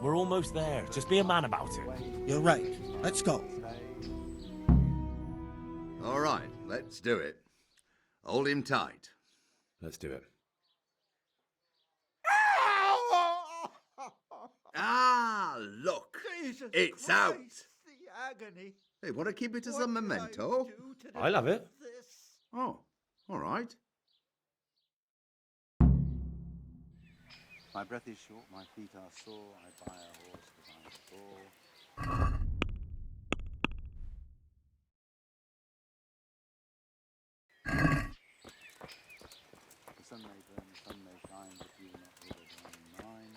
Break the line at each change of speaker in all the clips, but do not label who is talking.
We're almost there. Just be a man about it.
You're right. Let's go.
All right, let's do it. Hold him tight.
Let's do it.
Ah, look.
Jesus
It's
Christ,
out.
The agony.
Hey, want to keep it as
What
a
did I
memento?
do to
I love it.
deserve this?
Oh, all right.
My breath is short, my feet are sore, I buy a horse that I adore. The sun may burn, the sun may shine, but you will not overburn mine.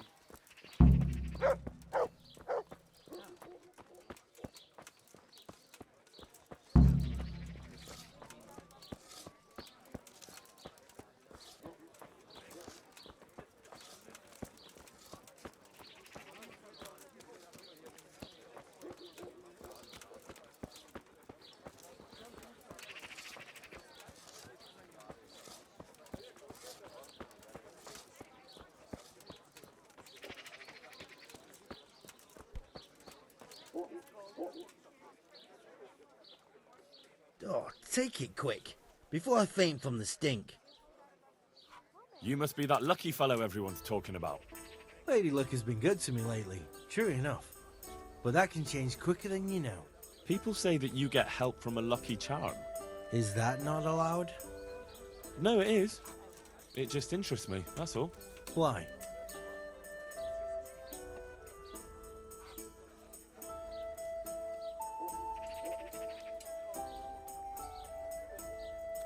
Oh, take it quick, before I faint from the stink.
You must be that lucky fellow everyone's talking about.
Lady Luck has been good to me lately, true enough. But that can change quicker than you know.
People say that you get help from a lucky charm.
Is that not allowed?
No, it is. It just interests me, that's all.
Why?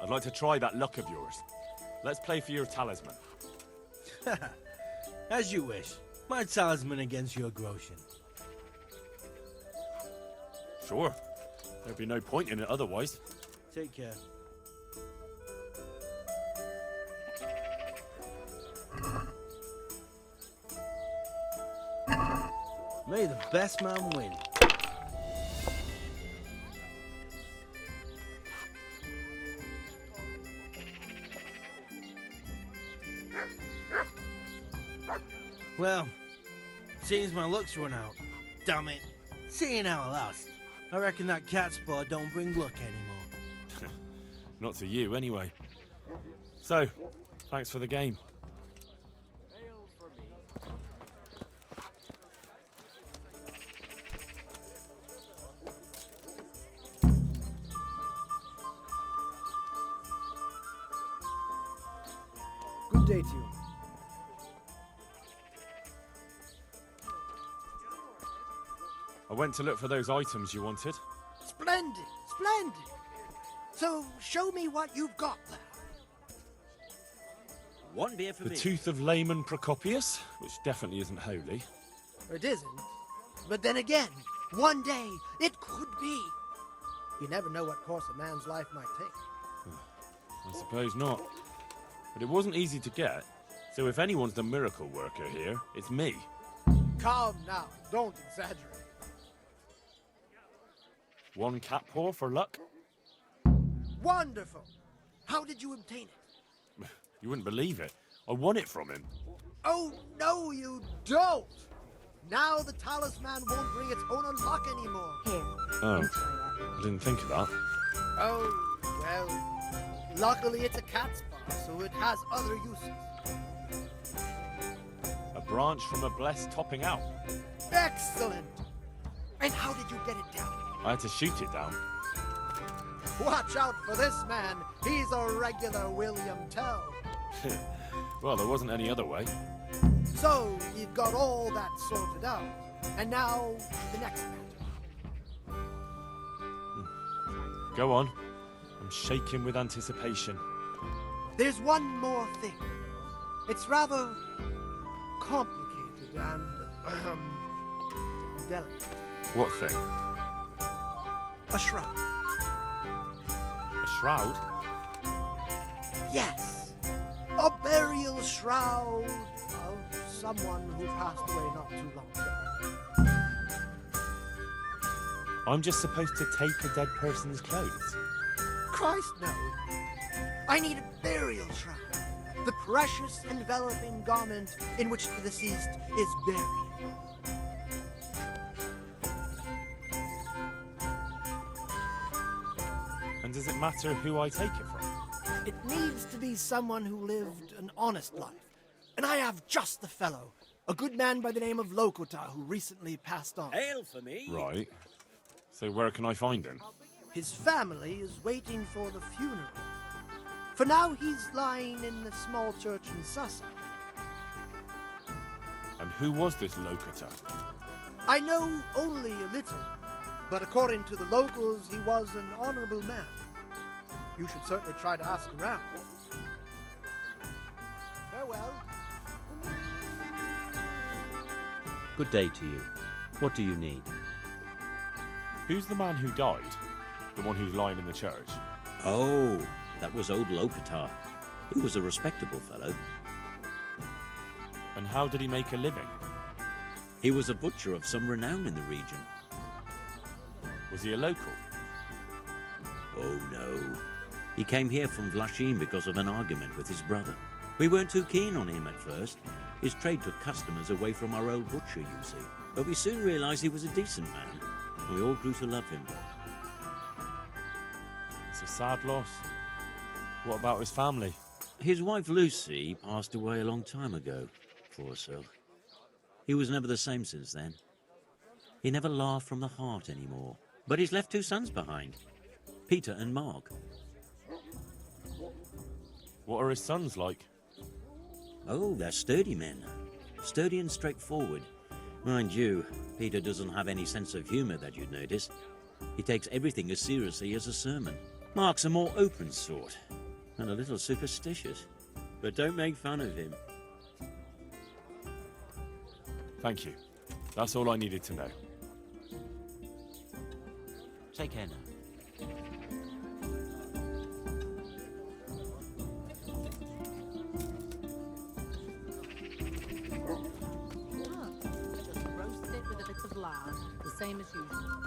I'd like to try that luck of yours. Let's play for your talisman.
As you wish. My talisman against your Grosjean.
Sure. There'd be no point in it otherwise.
Take care. May the best man win. Well, seems my luck's run out. Damn it. Seeing how I lost, I reckon that cat's paw don't bring luck anymore.
Not to you, anyway. So, thanks for the game.
Good day to you.
I went to look for those items you wanted.
Splendid, splendid. So, show me what you've got there.
One beer for
The
me.
tooth of layman Procopius, which definitely isn't holy.
It isn't. But then again, one day, it could be. You never know what course a man's life might take.
I suppose not. But it wasn't easy to get, so if anyone's the miracle worker here, it's me.
Calm now, don't exaggerate.
One cat paw for luck?
Wonderful. How did you obtain it?
You wouldn't believe it. I won it from him.
Oh, no, you don't. Now the talisman won't bring its owner luck anymore.
Here.
Oh,
enjoy that.
I didn't think of that.
Oh, well, luckily it's a cat's paw, so it has other uses.
A branch from a blessed topping out.
Excellent. And how did you get it down?
I had to shoot it down.
Watch out for this man. He's a regular William Tell.
Well, there wasn't any other way.
So, you've got all that sorted out. And now, the next matter.
Go on. I'm shaking with anticipation.
There's one more thing. It's rather complicated and, delicate.
What thing?
A shroud.
A shroud?
Yes. A burial shroud of someone who passed away not too long ago.
I'm just supposed to take a dead person's clothes.
Christ, no. I need a burial shroud. The precious enveloping garment in which the deceased is buried.
And does it matter who I take it from?
It needs to be someone who lived an honest life. And I have just the fellow. A good man by the name of Lokota who recently passed on.
Ale for me.
Right. So where can I find him?
His family is waiting for the funeral. For now, he's lying in the small church in Sussex.
And who was this Lokota?
I know only a little, but according to the locals, he was an honorable man. You should certainly try to ask around. Farewell.
Good day to you. What do you need?
Who's the man who died? The one who's lying in the church?
Oh, that was old Lopatar. He was a respectable fellow.
And how did he make a living?
He was a butcher of some renown in the region.
Was he a local?
Oh no. He came here from Vlachim because of an argument with his brother. We weren't too keen on him at first. His trade took customers away from our old butcher, you see. But we soon realized he was a decent man, and we all grew to love him.
It's a sad loss. What about his family?
His wife Lucy passed away a long time ago. Poor soul. He was never the same since then. He never laughed from the heart anymore. But he's left two sons behind, Peter and Mark.
What are his sons like?
Oh, they're sturdy men. Sturdy and straightforward. Mind you, Peter doesn't have any sense of humor that you'd notice. He takes everything as seriously as a sermon. Mark's a more open sort, and a little superstitious. But don't make fun of him.
Thank you. That's all I needed to know.
Take care now.
Just roasted it with a bit of lard, the same as usual.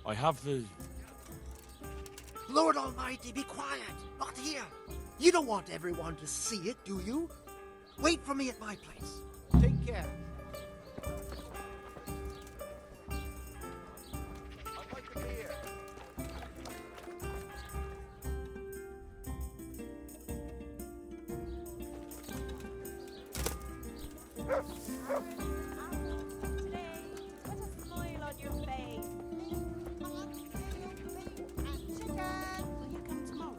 I have the...
Lord Almighty, be quiet! Not here! You don't want everyone to see it, do you? Wait for me at my place. Take care.
Put a smile on your face.
Will you come tomorrow?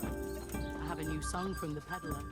I have a new song from the peddler.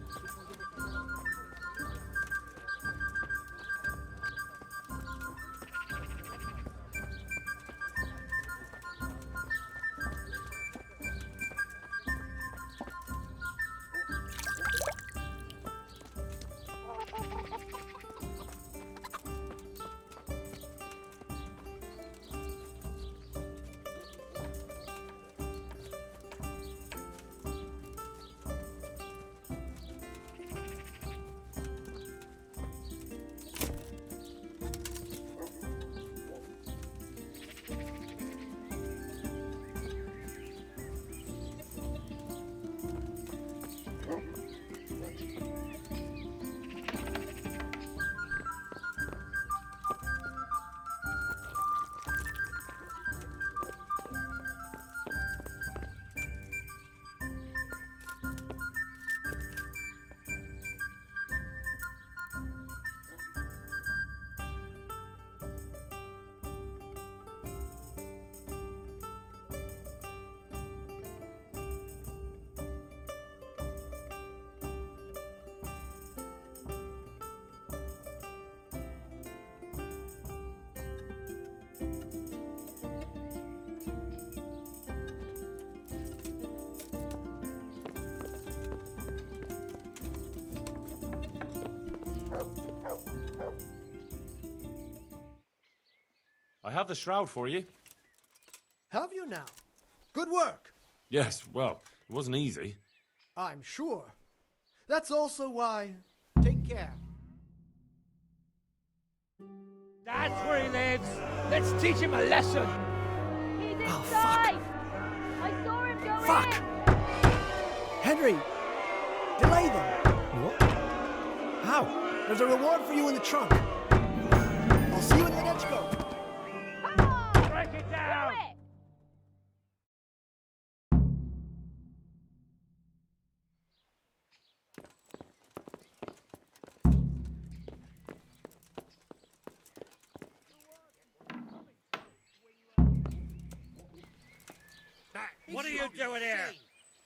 I have the shroud for you.
Have you now? Good work.
Yes, well, it wasn't easy.
I'm sure. That's also why. Take care.
That's where he lives. Let's teach him a lesson.
He's inside. I saw him go
Fuck.
in.
Henry, delay them. What? How? There's a reward for you in the trunk. I'll see you in the next go.
Come on.
Break it down.
Do it.
What are you doing here?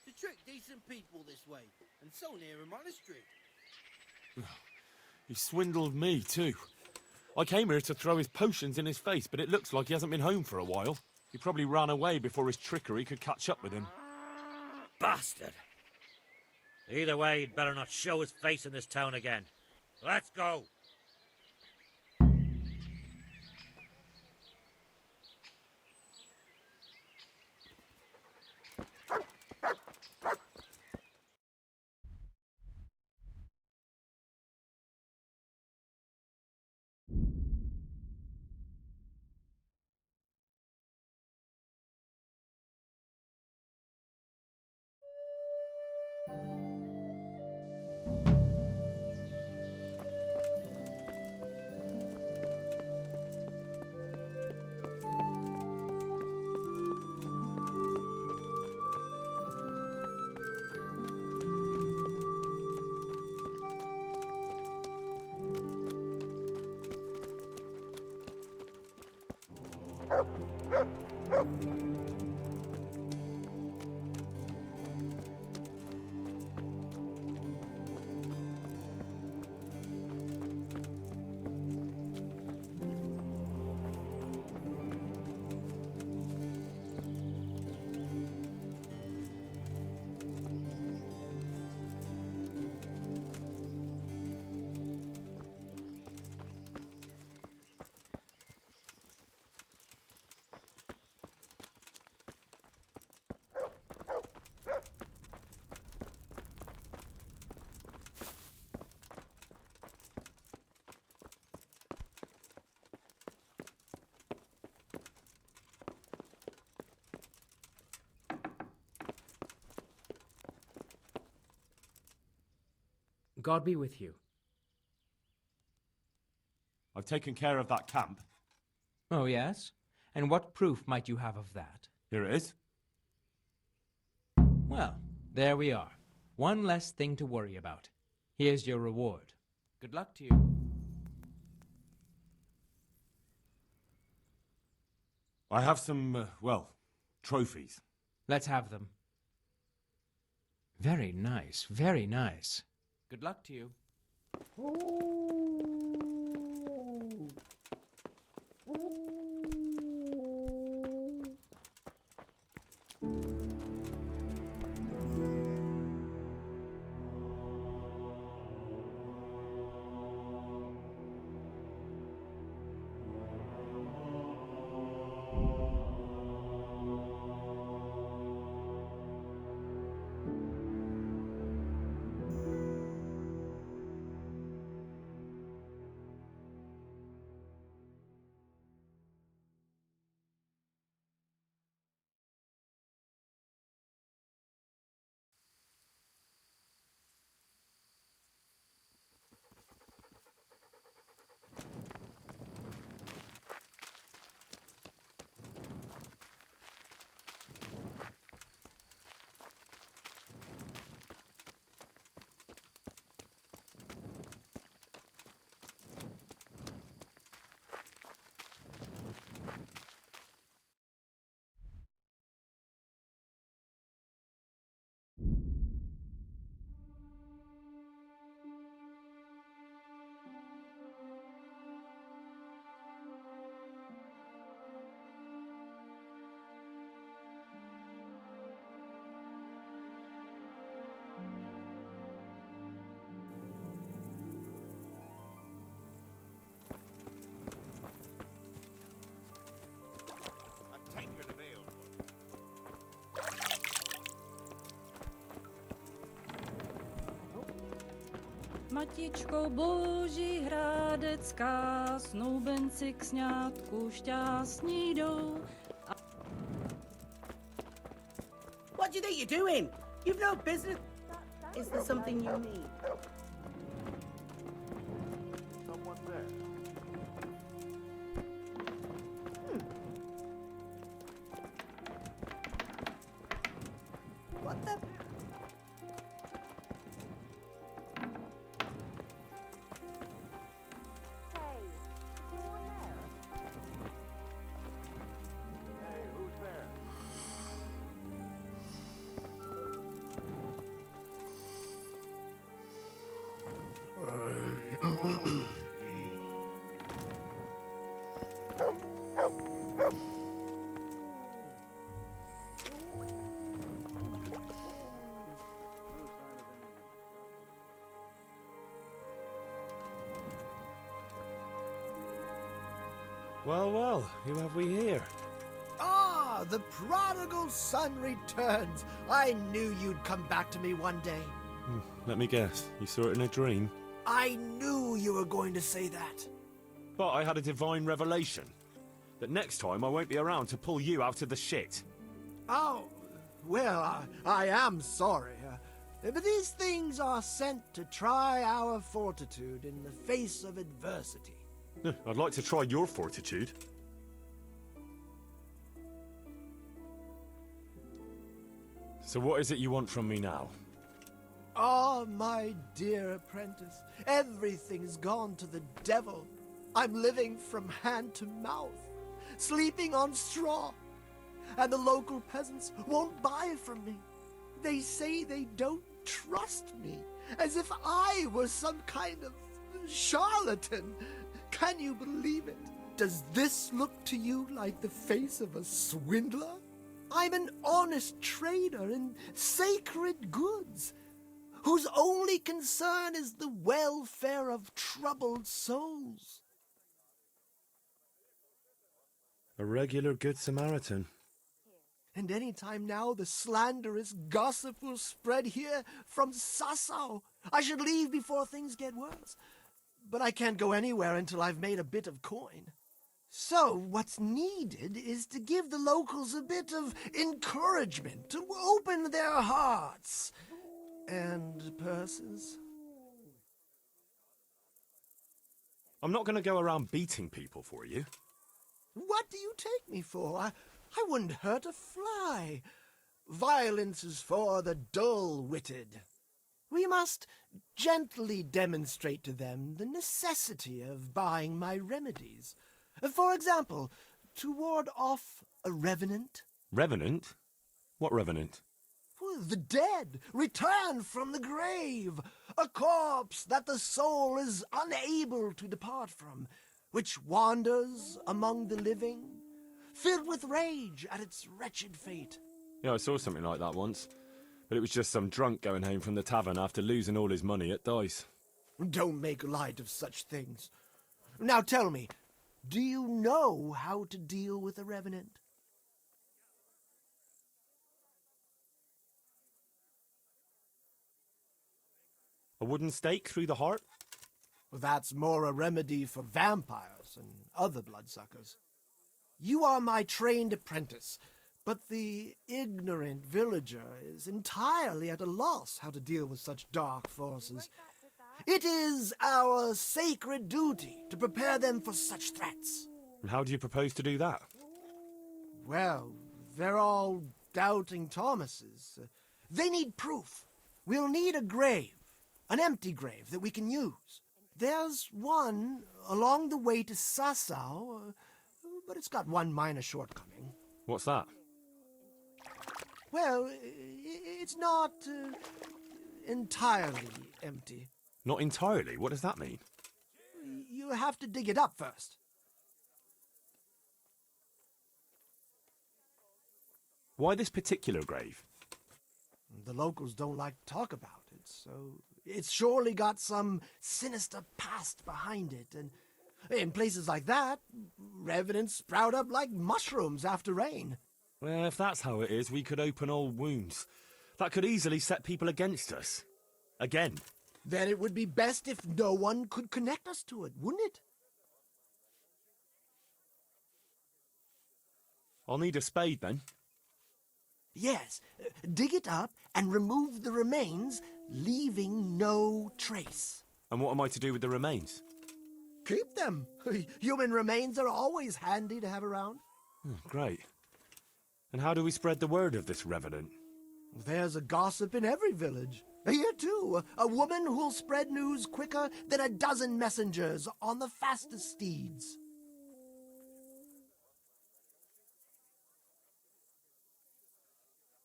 To trick decent people this way, and so near a monastery.
He swindled me, too. I came here to throw his potions in his face, but it looks like he hasn't been home for a while. He probably ran away before his trickery could catch up with him.
Bastard! Either way, he'd better not show his face in this town again. Let's go!
God be with you.
I've taken care of that camp.
Oh, yes? And what proof might you have of that?
Here it is.
Well, there we are. One less thing to worry about. Here's your reward. Good luck to you.
I have some, well, trophies.
Let's have them. Very nice, very nice. Good luck to you.
Matičko boží hrádecká, snoubenci k sňátku šťastní jdou.
What do you think you're doing? You've no business. Is there something you need?
Someone there.
What the?
Hey, who's there?
Well, well, who have we here?
Ah, the prodigal son returns. I knew you'd come back to me one day.
Let me guess, you saw it in a dream?
I knew you were going to say that.
But I had a divine revelation. That next time I won't be around to pull you out of the shit.
Oh, well, I am sorry. But these things are sent to try our fortitude in the face of adversity.
I'd like to try your fortitude. So what is it you want from me now?
Ah, my dear apprentice, everything's gone to the devil. I'm living from hand to mouth, sleeping on straw, and the local peasants won't buy from me. They say they don't trust me, as if I was some kind of charlatan. Can you believe it? Does this look to you like the face of a swindler? I'm an honest trader in sacred goods, whose only concern is the welfare of troubled souls.
A regular good Samaritan.
And any time now the slanderous gossip will spread here from Sassau. I should leave before things get worse. But I can't go anywhere until I've made a bit of coin. So what's needed is to give the locals a bit of encouragement, to open their hearts and purses.
I'm not going to go around beating people for you.
What do you take me for? I wouldn't hurt a fly. Violence is for the dull-witted. We must gently demonstrate to them the necessity of buying my remedies. For example, To ward off a revenant.
Revenant? What revenant?
The dead, returned from the grave. A corpse that the soul is unable to depart from, which wanders among the living, filled with rage at its wretched fate.
Yeah, I saw something like that once. But it was just some drunk going home from the tavern after losing all his money at dice.
Don't make light of such things. Now tell me, do you know how to deal with a revenant?
A wooden stake through the heart?
That's more a remedy for vampires and other bloodsuckers. You are my trained apprentice, but the ignorant villager is entirely at a loss how to deal with such dark forces. It is our sacred duty to prepare them for such threats.
And how do you propose to do that?
Well, they're all doubting Thomases. They need proof. We'll need a grave, an empty grave that we can use. There's one along the way to Sassau, but it's got one minor shortcoming.
What's that?
Well, it's not entirely empty.
Not entirely? What does that mean?
You have to dig it up first.
Why this particular grave?
The locals don't like to talk about it, so it's surely got some sinister past behind it. And in places like that, revenants sprout up like mushrooms after rain.
Well, if that's how it is, we could open old wounds. That could easily set people against us. Again.
Then it would be best if no one could connect us to it, wouldn't it?
I'll need a spade then.
Yes, dig it up and remove the remains, leaving no trace.
And what am I to do with the remains?
Keep them. Human remains are always handy to have around.
Oh, great. And how do we spread the word of this revenant?
There's a gossip in every village. Here, too, a woman who'll spread news quicker than a dozen messengers on the fastest steeds.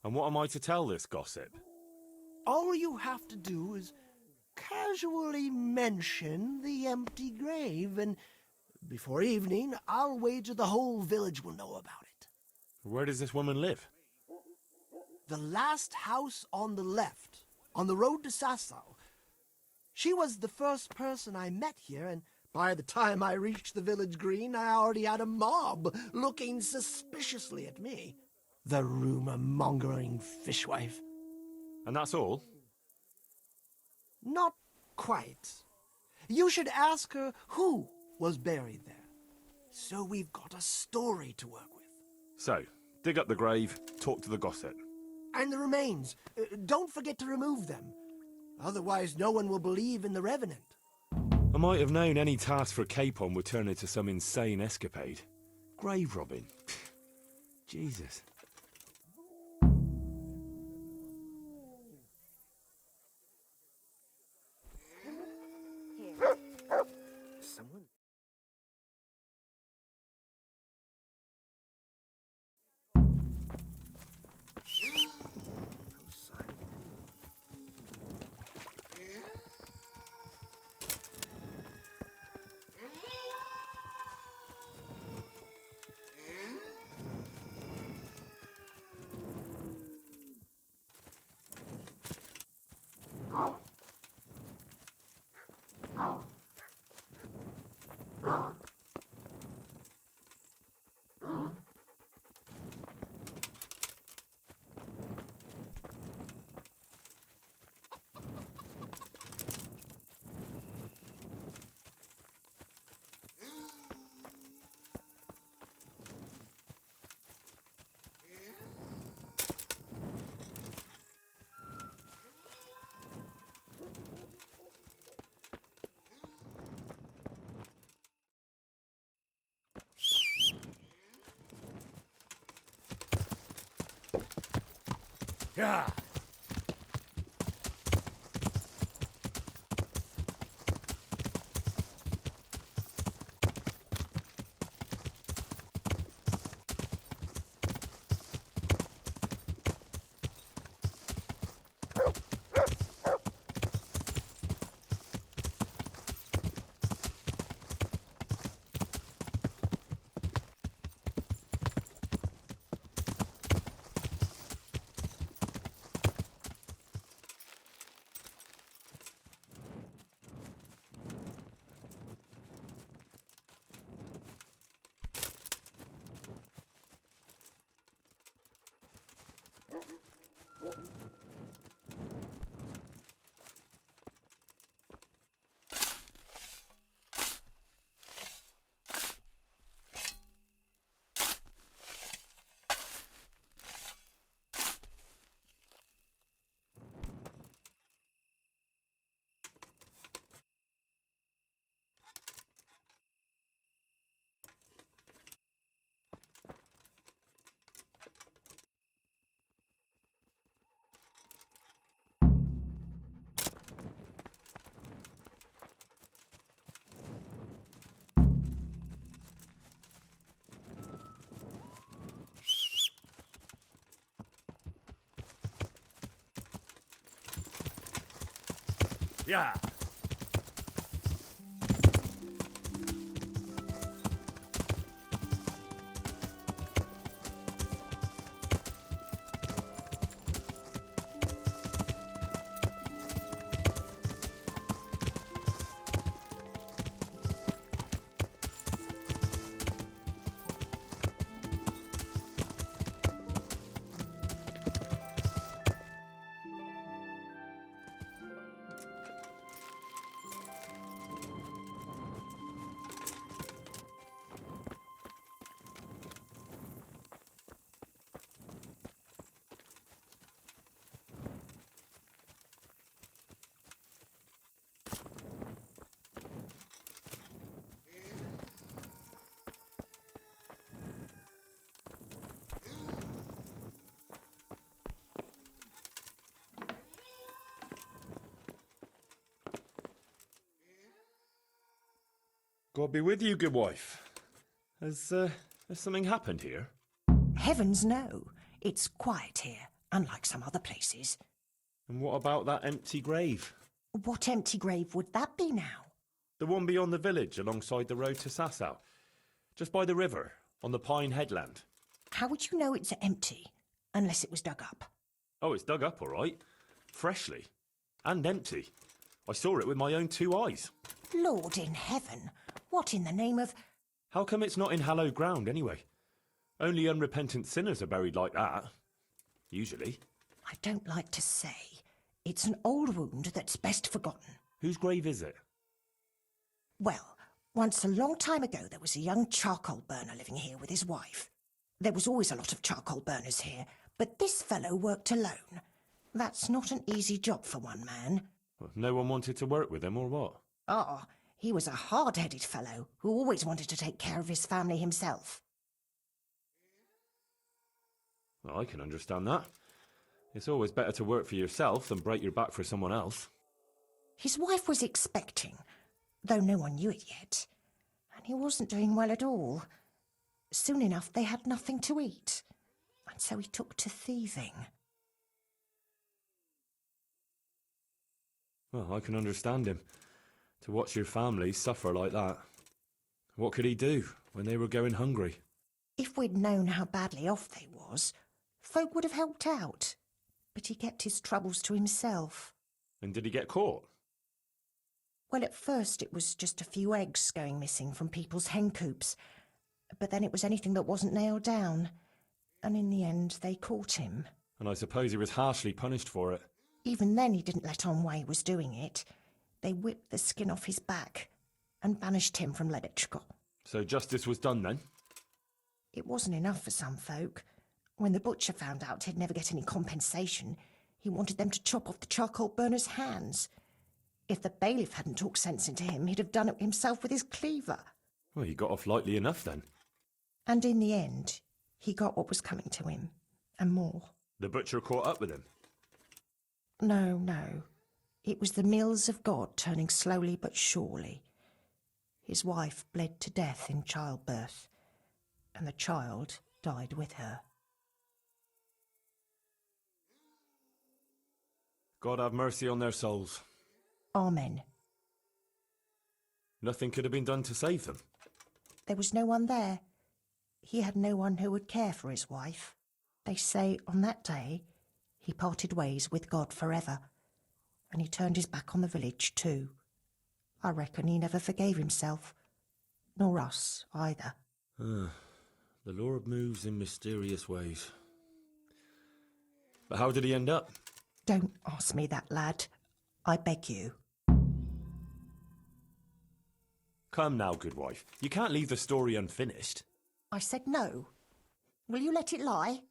And what am I to tell this gossip?
All you have to do is casually mention the empty grave, and before evening, I'll wager the whole village will know about it.
Where does this woman live?
The last house on the left, on the road to Sassau. She was the first person I met here, and by the time I reached the village green, I already had a mob looking suspiciously at me. The rumor-mongering fishwife.
And that's all?
Not quite. You should ask her who was buried there. So we've got a story to work with.
So, dig up the grave, talk to the gossip.
And the remains. Don't forget to remove them. Otherwise, no one will believe in the revenant.
I might have known any task for Capon would turn into some insane escapade. Grave robbing. Jesus.
Someone?
Yeah.
Yeah. God be with you, good wife. Has something happened here?
Heavens no. It's quiet here, unlike some other places.
And what about that empty grave?
What empty grave would that be now?
The one beyond the village, alongside the road to Sasau. Just by the river, on the Pine Headland.
How would you know it's empty, unless it was dug up?
Oh, it's dug up, all right. Freshly. And empty. I saw it with my own 2 eyes.
Lord in heaven, what in the name of...
How come it's not in hallowed ground, anyway? Only unrepentant sinners are buried like that. Usually.
I don't like to say. It's an old wound that's best forgotten.
Whose grave is it?
Well, once a long time ago there was a young charcoal burner living here with his wife. There was always a lot of charcoal burners here, but this fellow worked alone. That's not an easy job for one man.
Well, no one wanted to work with him, or what?
Ah, he was a hard-headed fellow who always wanted to take care of his family himself.
Well, I can understand that. It's always better to work for yourself than break your back for someone else.
His wife was expecting, though no one knew it yet. And he wasn't doing well at all. Soon enough they had nothing to eat. And so he took to thieving.
Well, I can understand him. To watch your family suffer like that. What could he do when they were going hungry?
If we'd known how badly off they was, folk would have helped out. But he kept his troubles to himself.
And did he get caught?
Well, at first it was just a few eggs going missing from people's hen coops. But then it was anything that wasn't nailed down. And in the end, they caught him.
And I suppose he was harshly punished for it.
Even then he didn't let on why he was doing it. They whipped the skin off his back and banished him from Leditchko.
So justice was done then?
It wasn't enough for some folk. When the butcher found out he'd never get any compensation, he wanted them to chop off the charcoal burner's hands. If the bailiff hadn't talked sense into him, he'd have done it himself with his cleaver.
Well, he got off lightly enough then.
And in the end, he got what was coming to him, and more.
The butcher caught up with him?
No, no. It was the mills of God turning slowly but surely. His wife bled to death in childbirth, and the child died with her.
God have mercy on their souls.
Amen.
Nothing could have been done to save them.
There was no one there. He had no one who would care for his wife. They say on that day he parted ways with God forever, and he turned his back on the village too. I reckon he never forgave himself, nor us either.
The Lord moves in mysterious ways. But how did he end up?
Don't ask me that, lad. I beg you.
Come now, good wife. You can't leave the story unfinished.
I said no. Will you let it lie?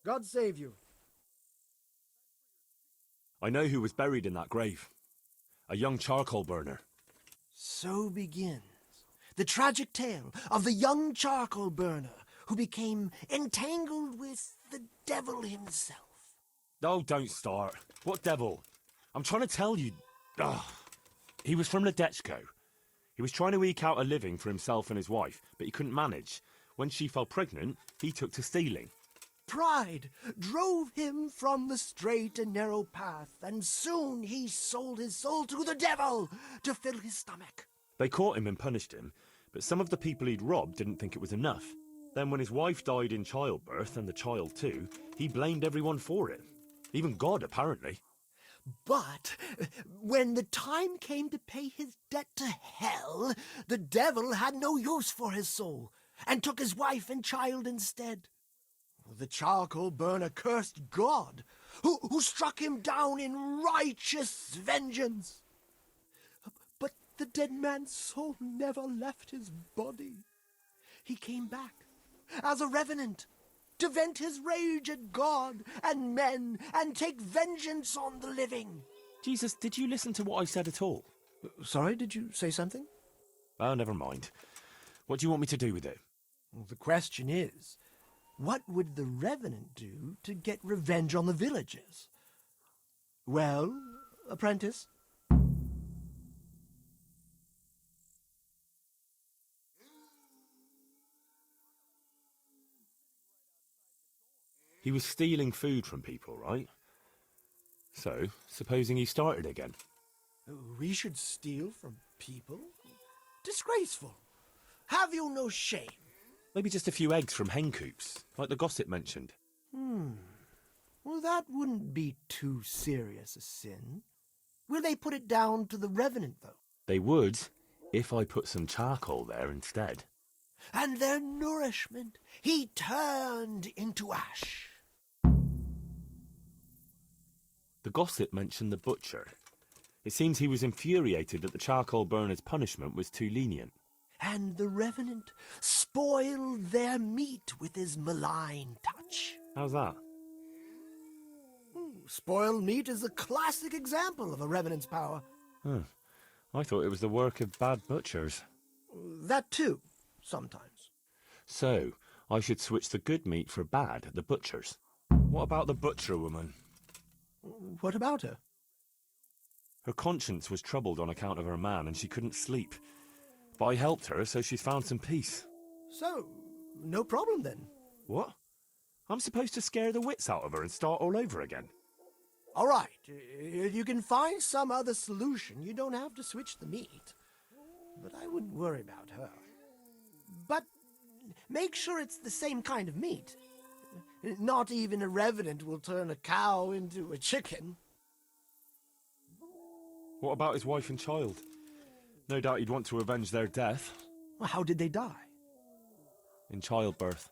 God save you.
I know who was buried in that grave. A young charcoal burner.
So begins the tragic tale of the young charcoal burner who became entangled with the devil himself.
Oh, don't start. What devil? I'm trying to tell you. Ugh. He was from Ledechko. He was trying to eke out a living for himself and his wife, but he couldn't manage. When she fell pregnant, he took to stealing.
Pride drove him from the straight and narrow path, and soon he sold his soul to the devil to fill his stomach.
They caught him and punished him, but some of the people he'd robbed didn't think it was enough. Then when his wife died in childbirth, and the child too, he blamed everyone for it. Even God, apparently.
But when the time came to pay his debt to hell, the devil had no use for his soul, and took his wife and child instead. The charcoal burner cursed God, who struck him down in righteous vengeance. But the dead man's soul never left his body. He came back as a revenant to vent his rage at God and men and take vengeance on the living.
Jesus, did you listen to what I said at all?
Sorry, did you say something?
Oh, never mind. What do you want me to do with it?
Well, the question is, what would the revenant do to get revenge on the villagers? Well, apprentice?
He was stealing food from people, right? So, supposing he started again.
We should steal from people? Disgraceful. Have you no shame?
Maybe just a few eggs from hen coops, like the gossip mentioned.
Well, that wouldn't be too serious a sin. Will they put it down to the revenant, though?
They would, if I put some charcoal there instead.
And their nourishment he turned into ash.
The gossip mentioned the butcher. It seems he was infuriated that the charcoal burner's punishment was too lenient.
And the revenant spoiled their meat with his malign touch.
How's that?
Spoiled meat is a classic example of a revenant's power.
I thought it was the work of bad butchers.
That too, sometimes.
So, I should switch the good meat for bad at the butcher's. What about the butcher woman?
What about her?
Her conscience was troubled on account of her man, and she couldn't sleep. But I helped her, so she's found some peace.
So, no problem then.
What? I'm supposed to scare the wits out of her and start all over again?
All right, if you can find some other solution, you don't have to switch the meat. But I wouldn't worry about her. But make sure it's the same kind of meat. Not even a revenant will turn a cow into a chicken.
What about his wife and child? No doubt he'd want to avenge their death.
Well, how did they die?
In childbirth.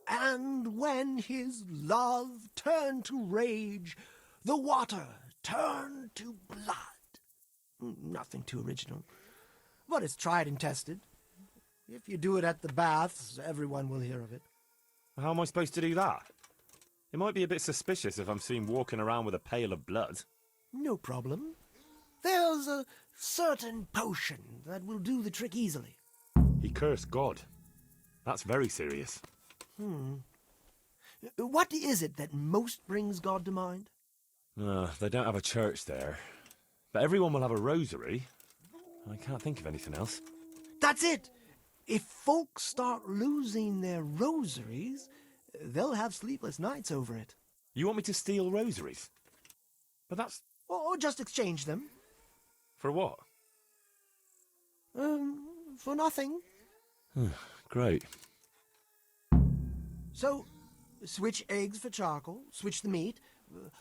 And when his love turned to rage, the water turned to blood. Nothing too original, but it's tried and tested. If you do it at the baths, everyone will hear of it.
How am I supposed to do that? It might be a bit suspicious if I'm seen walking around with a pail of blood.
No problem. There's a certain potion that will do the trick easily.
He cursed God. That's very serious.
What is it that most brings God to mind?
They don't have a church there. But everyone will have a rosary. I can't think of anything else.
That's it! If folks start losing their rosaries, they'll have sleepless nights over it.
You want me to steal rosaries? But that's...
Or just exchange them.
For what?
For nothing.
Great.
So, switch eggs for charcoal, switch the meat,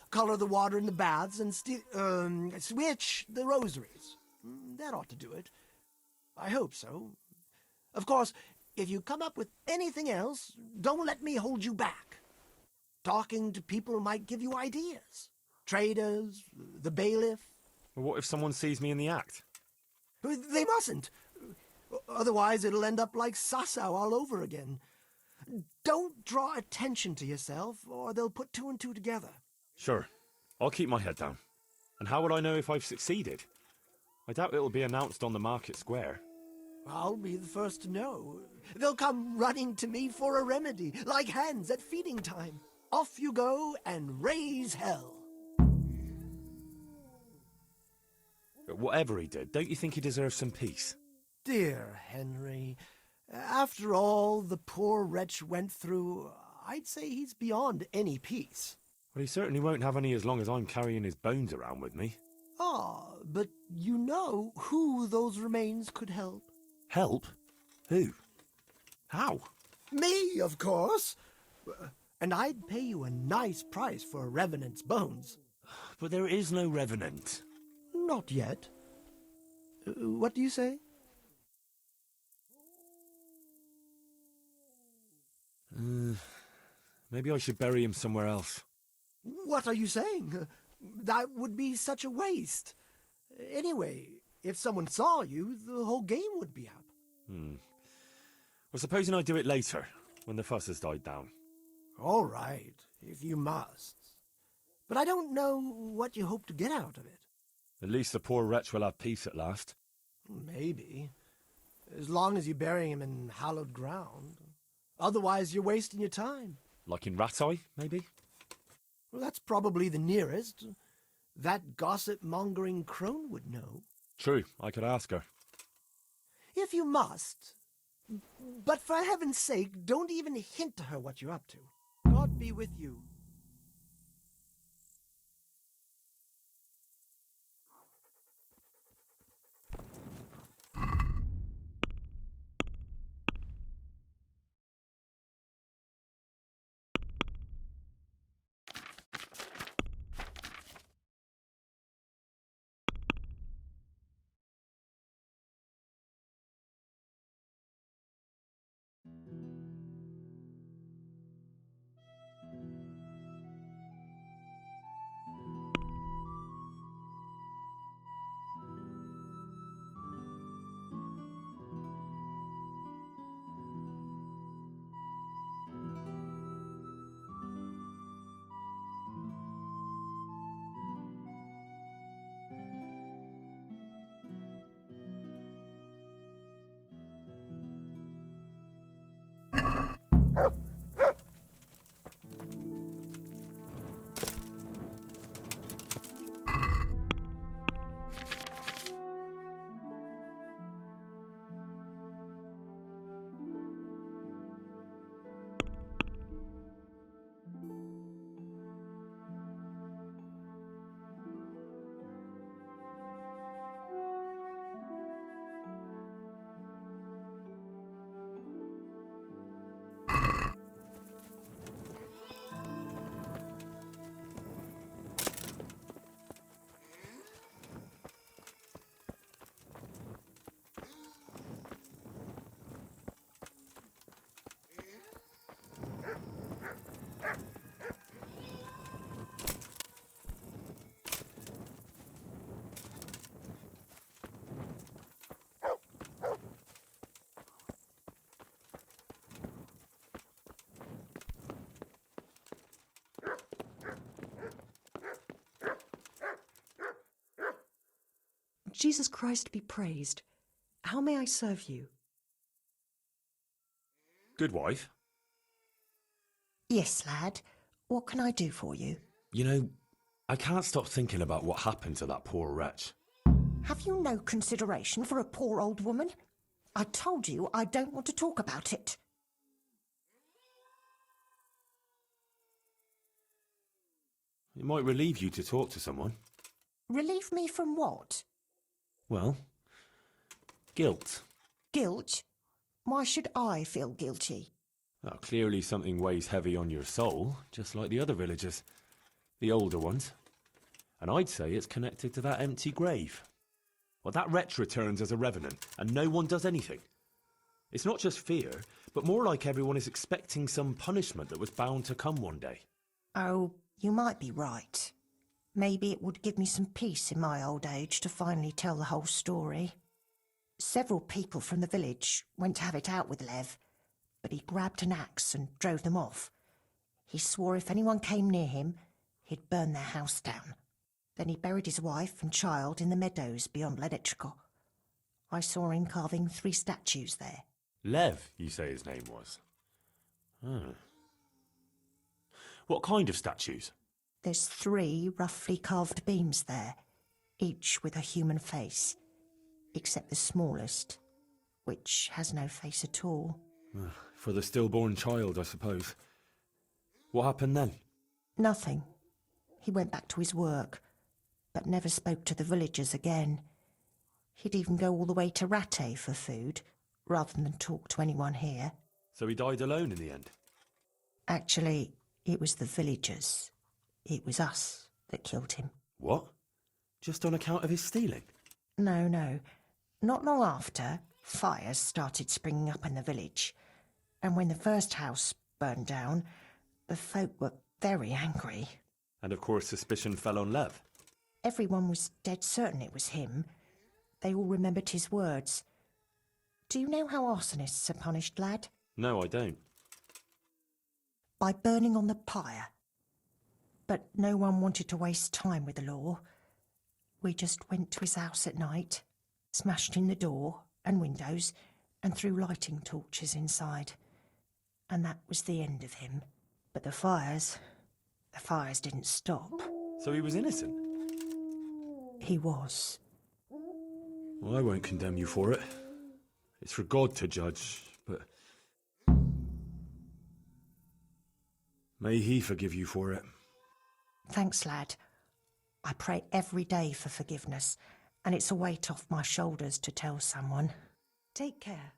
color the water in the baths, and switch the rosaries. That ought to do it. I hope so. Of course, if you come up with anything else, don't let me hold you back. Talking to people might give you ideas. Traders, the bailiff.
Well, what if someone sees me in the act?
They mustn't. Otherwise, it'll end up like Sasau all over again. Don't draw attention to yourself, or they'll put two and two together.
Sure. I'll keep my head down. And how will I know if I've succeeded? I doubt it'll be announced on the market square.
I'll be the first to know. They'll come running to me for a remedy, like hens at feeding time. Off you go and raise hell.
But whatever he did, don't you think he deserves some peace?
Dear Henry, after all the poor wretch went through, I'd say he's beyond any peace.
Well, he certainly won't have any as long as I'm carrying his bones around with me.
Ah, but you know who those remains could help.
Help? Who? How?
Me, of course. And I'd pay you a nice price for a revenant's bones.
But there is no revenant.
Not yet. What do you say?
Maybe I should bury him somewhere else.
What are you saying? That would be such a waste. Anyway, if someone saw you, the whole game would be up.
Well, supposing I do it later, when the fuss has died down.
All right, if you must. But I don't know what you hope to get out of it.
At least the poor wretch will have peace at last.
Maybe. As long as you bury him in hallowed ground. Otherwise, you're wasting your time.
Like in Ratai, maybe?
Well, that's probably the nearest. That gossip-mongering crone would know.
True, I could ask her.
If you must. But for heaven's sake, don't even hint to her what you're up to. God be with you.
Jesus Christ be praised. How may I serve you?
Good wife.
Yes, lad. What can I do for you?
You know, I can't stop thinking about what happened to that poor wretch.
Have you no consideration for a poor old woman? I told you I don't want to talk about it.
It might relieve you to talk to someone.
Relieve me from what?
Well, guilt.
Guilt? Why should I feel guilty?
Well, clearly something weighs heavy on your soul, just like the other villagers. The older ones. And I'd say it's connected to that empty grave. Well, that wretch returns as a revenant, and no one does anything. It's not just fear, but more like everyone is expecting some punishment that was bound to come one day.
Oh, you might be right. Maybe it would give me some peace in my old age to finally tell the whole story. Several people from the village went to have it out with Lev, but he grabbed an axe and drove them off. He swore if anyone came near him, he'd burn their house down. Then he buried his wife and child in the meadows beyond Ledechko. I saw him carving 3 statues there.
Lev, you say his name was? Oh. What kind of statues?
There's 3 roughly carved beams there, each with a human face, except the smallest, which has no face at all.
For the stillborn child, I suppose. What happened then?
Nothing. He went back to his work, but never spoke to the villagers again. He'd even go all the way to Ratte for food, rather than talk to anyone here.
So he died alone in the end?
Actually, it was the villagers. It was us that killed him.
What? Just on account of his stealing?
No. Not long after, fires started springing up in the village. And when the first house burned down, the folk were very angry.
And of course suspicion fell on Lev.
Everyone was dead certain it was him. They all remembered his words. Do you know how arsonists are punished, lad?
No, I don't.
By burning on the pyre. But no one wanted to waste time with the law. We just went to his house at night, smashed in the door and windows, and threw lighting torches inside. And that was the end of him. But the fires didn't stop.
So he was innocent?
He was.
Well, I won't condemn you for it. It's for God to judge, but... may he forgive you for it.
Thanks, lad. I pray every day for forgiveness, and it's a weight off my shoulders to tell someone.
Take care.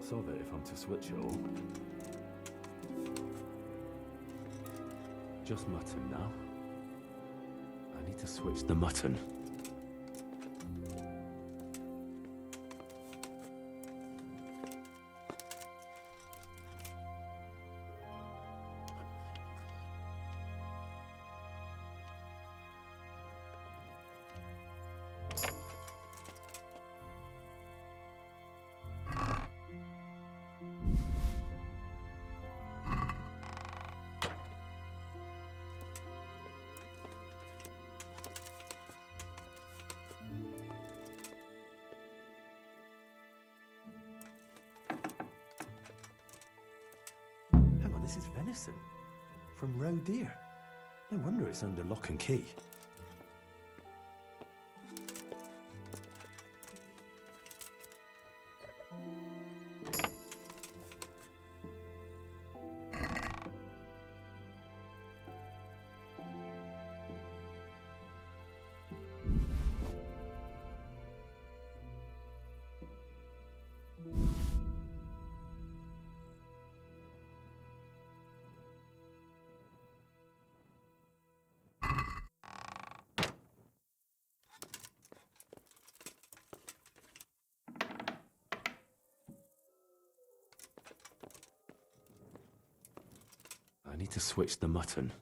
Lots of it if I'm to switch it all. Just mutton now. I need to switch the mutton. This is venison. From roe deer. No wonder it's under lock and key. I need to switch the mutton.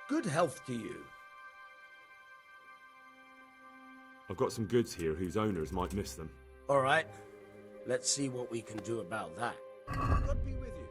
Good health to you.
I've got some goods here whose owners might miss them.
All right. Let's see what we can do about that. God be with you.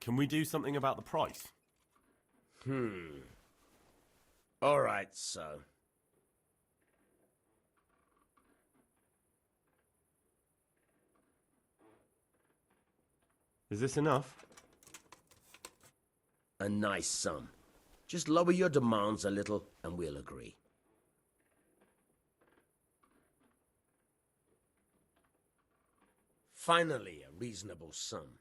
Can we do something about the price?
All right, so.
Is this enough?
A nice sum. Just lower your demands a little and we'll agree. Finally, a reasonable sum.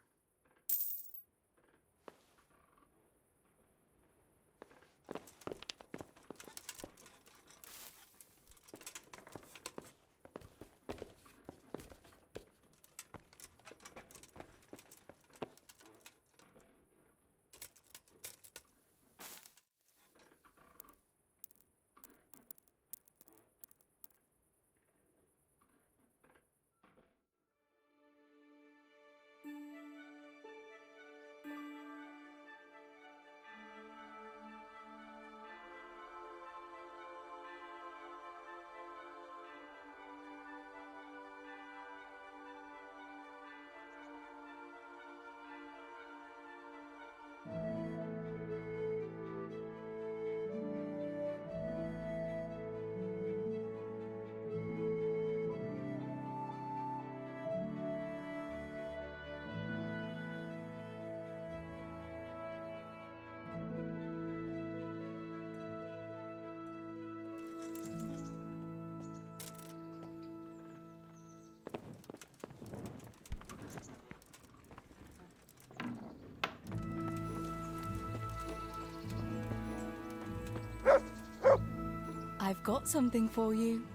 I've got something for you.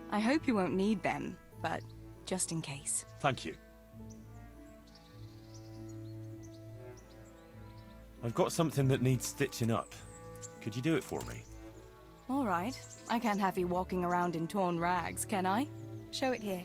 I hope you won't need them, but just in case.
Thank you. I've got something that needs stitching up. Could you do it for me?
All right. I can't have you walking around in torn rags, can I? Show it here.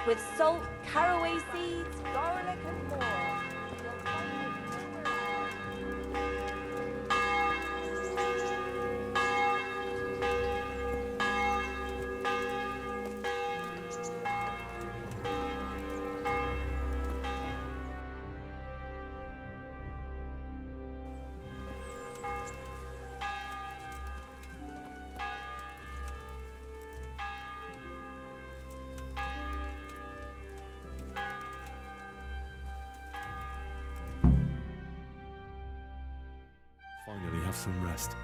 With salt, caraway seeds, garlic, and more. You'll find it nowhere else.
have some rest.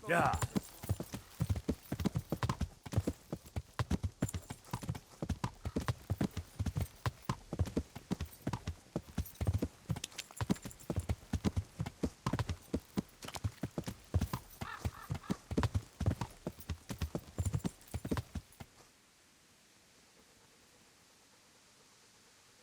Yeah.